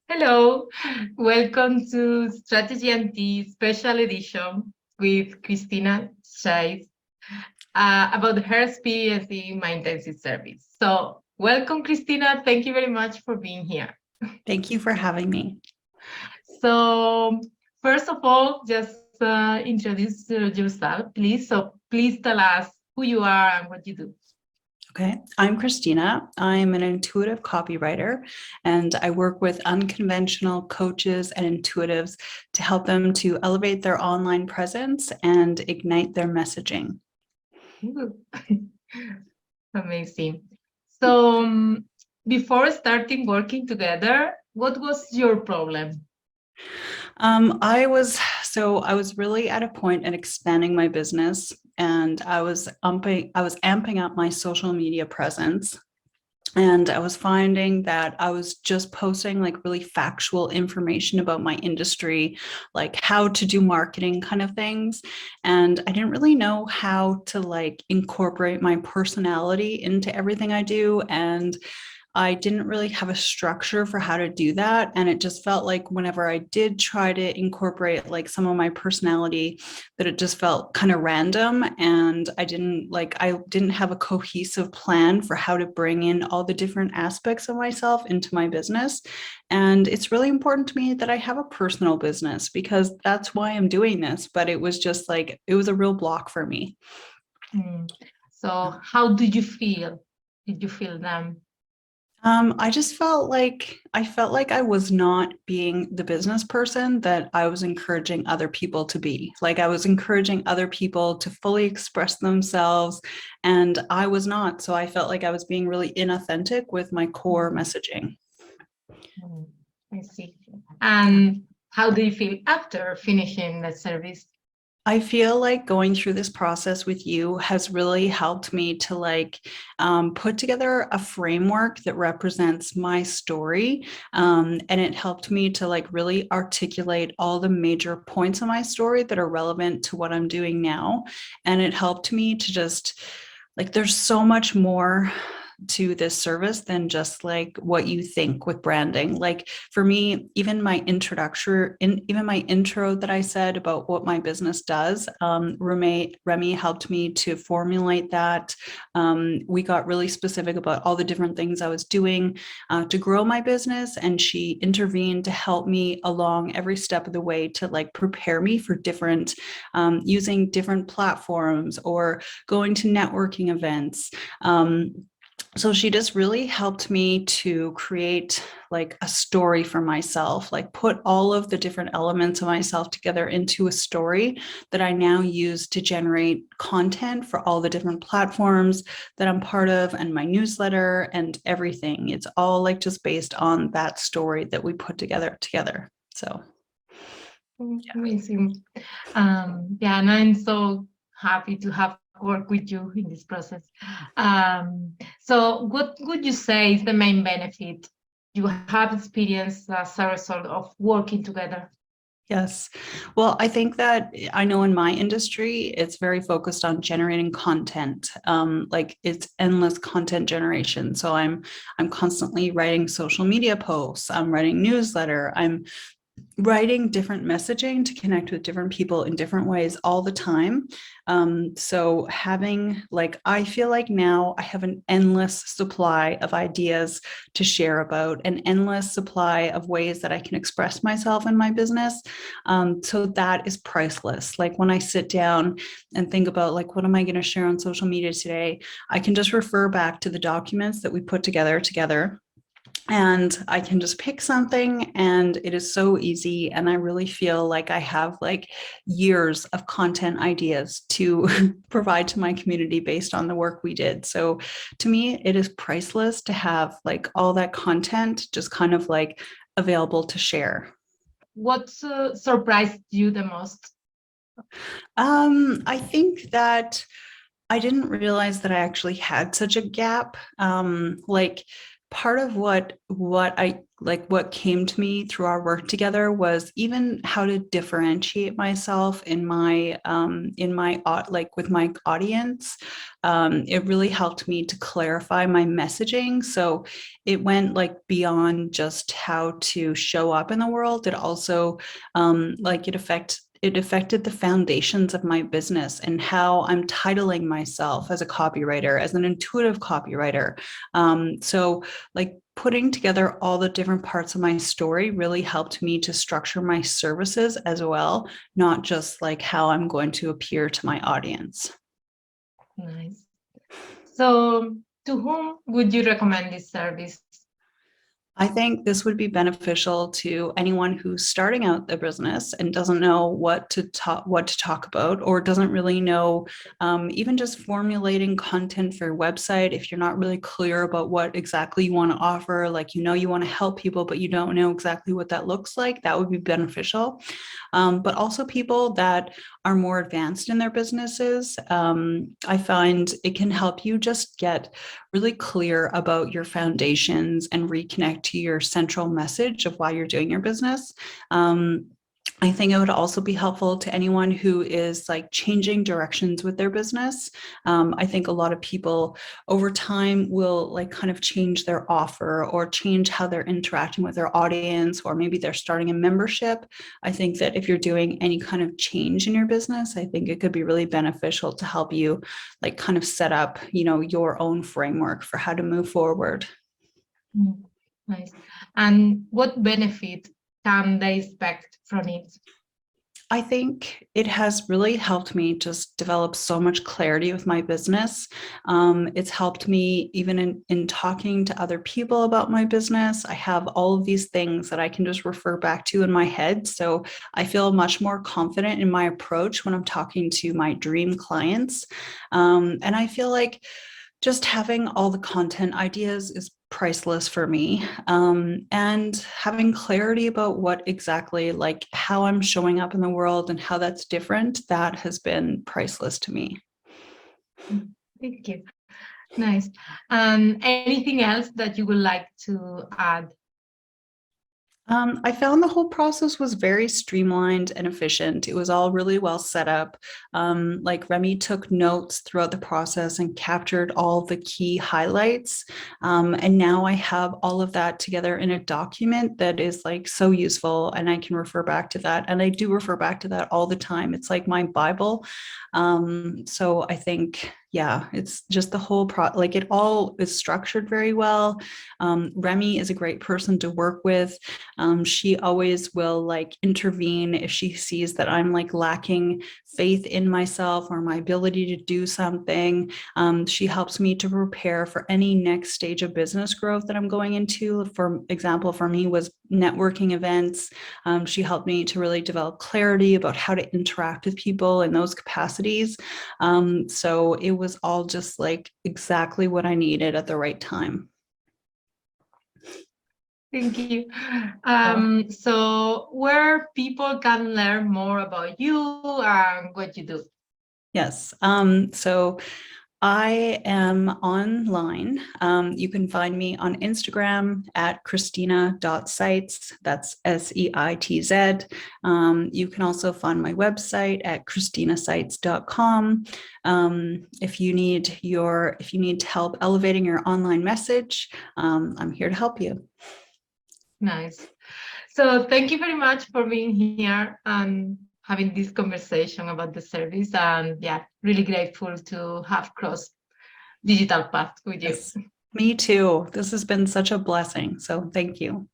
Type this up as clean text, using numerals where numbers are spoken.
Hello, welcome to Strategy and Tea Special Edition with Christina Scheiss about her experience in my intensive service. So, welcome, Christina. Thank you very much for being here. Thank you for having me. So, first of all, just introduce yourself, please. So, please tell us who you are and what you do. Okay, I'm Christina. I'm an intuitive copywriter, and I work with unconventional coaches and intuitives to help them to elevate their online presence and ignite their messaging. Ooh. Amazing. So, before starting working together, what was your problem? I was really at a point in expanding my business, and I was amping up my social media presence. And I was finding that I was just posting like really factual information about my industry, like how to do marketing kind of things. And I didn't really know how to like incorporate my personality into everything I do. And I didn't really have a structure for how to do that. And it just felt like whenever I did try to incorporate like some of my personality, that it just felt kind of random. And I didn't have a cohesive plan for how to bring in all the different aspects of myself into my business. And it's really important to me that I have a personal business because that's why I'm doing this. But it was just like, it was a real block for me. Mm. So, how did you feel? Did you feel them? I just felt like I was not being the business person that I was encouraging other people to be. Like I was encouraging other people to fully express themselves, and I was not. So I felt like I was being really inauthentic with my core Mm, messaging. mm, I see. Yeah. And how do you feel after finishing the service? I feel like going through this process with you has really helped me to put together a framework that represents my story. And it helped me to like really articulate all the major points of my story that are relevant to what I'm doing now. And it helped me to just like, there's so much more to this service than just like what you think with branding. Like for me, even my intro that I said about what my business does, Remy helped me to formulate that. We got really specific about all the different things I was doing to grow my business, and she intervened to help me along every step of the way to like prepare me for different using different platforms or going to networking events. So she just really helped me to create like a story for myself, like put all of the different elements of myself together into a story that I now use to generate content for all the different platforms that I'm part of and my newsletter and everything. It's all like just based on that story that we put together. So Amazing. Yeah, and I'm so happy to have worked with you in this process. So, what would you say is the main benefit you have experienced as a result of working together? yes. Well, I think that I know in my industry, it's very focused on generating content. Like it's endless content generation. So I'm constantly writing social media posts. I'm writing newsletter. I'm writing different messaging to connect with different people in different ways all the time. So having like, I feel like now I have an endless supply of ideas to share about, an endless supply of ways that I can express myself in my business. So that is priceless. Like when I sit down and think about like, what am I going to share on social media today? I can just refer back to the documents that we put together and I can just pick something and it is so easy. And I really feel like I have like years of content ideas to provide to my community based on the work we did. So to me, it is priceless to have like all that content just kind of like available to share. What surprised you the most? I think that I didn't realize that I actually had such a gap. Like part of what I like what came to me through our work together was even how to differentiate myself in my like with my audience. It really helped me to clarify my messaging. So it went like beyond just how to show up in the world. It also like it affected the foundations of my business and how I'm titling myself as a copywriter, as an intuitive copywriter. So like putting together all the different parts of my story really helped me to structure my services as well, not just like how I'm going to appear to my audience. Nice. So, to whom would you recommend this service? I think this would be beneficial to anyone who's starting out their business and doesn't know what to talk about, or doesn't really know, even just formulating content for your website. If you're not really clear about what exactly you want to offer, like you want to help people, but you don't know exactly what that looks like, that would be beneficial. But also people that are more advanced in their businesses. I find it can help you just get really clear about your foundations and reconnect to your central message of why you're doing your business. I think it would also be helpful to anyone who is like changing directions with their business. I think a lot of people over time will like kind of change their offer or change how they're interacting with their audience, or maybe they're starting a membership. I think that if you're doing any kind of change in your business, I think it could be really beneficial to help you like kind of set up, your own framework for how to move forward. Nice. And what benefit can they expect from it? I think it has really helped me just develop so much clarity with my business. It's helped me even in talking to other people about my business. I have all of these things that I can just refer back to in my head. So I feel much more confident in my approach when I'm talking to my dream clients. And I feel like just having all the content ideas is priceless for me. And having clarity about what exactly, like how I'm showing up in the world and how that's different, that has been priceless to me. Thank you. Nice. Anything else that you would like to add? I found the whole process was very streamlined and efficient. It was all really well set up. Like Remy took notes throughout the process and captured all the key highlights. And now I have all of that together in a document that is like so useful, and I can refer back to that. And I do refer back to that all the time. It's like my Bible. So I think, yeah, it's just the whole like it all is structured very well. Remy is a great person to work with. She always will like intervene if she sees that I'm like lacking faith in myself or my ability to do something. She helps me to prepare for any next stage of business growth that I'm going into. For example, for me was networking events. She helped me to really develop clarity about how to interact with people in those capacities. So it was all just like exactly what I needed at the right time. Thank you. So where people can learn more about you and what you do? Yes. So I am online. You can find me on Instagram at CHRISTINA.SEITZ. That's SEITZ. You can also find my website at CHRISTINASEITZ.com. If you need help elevating your online message, I'm here to help you. Nice. So thank you very much for being here and having this conversation about the service. And yeah, really grateful to have crossed digital paths with you. Yes, me too. This has been such a blessing. So thank you.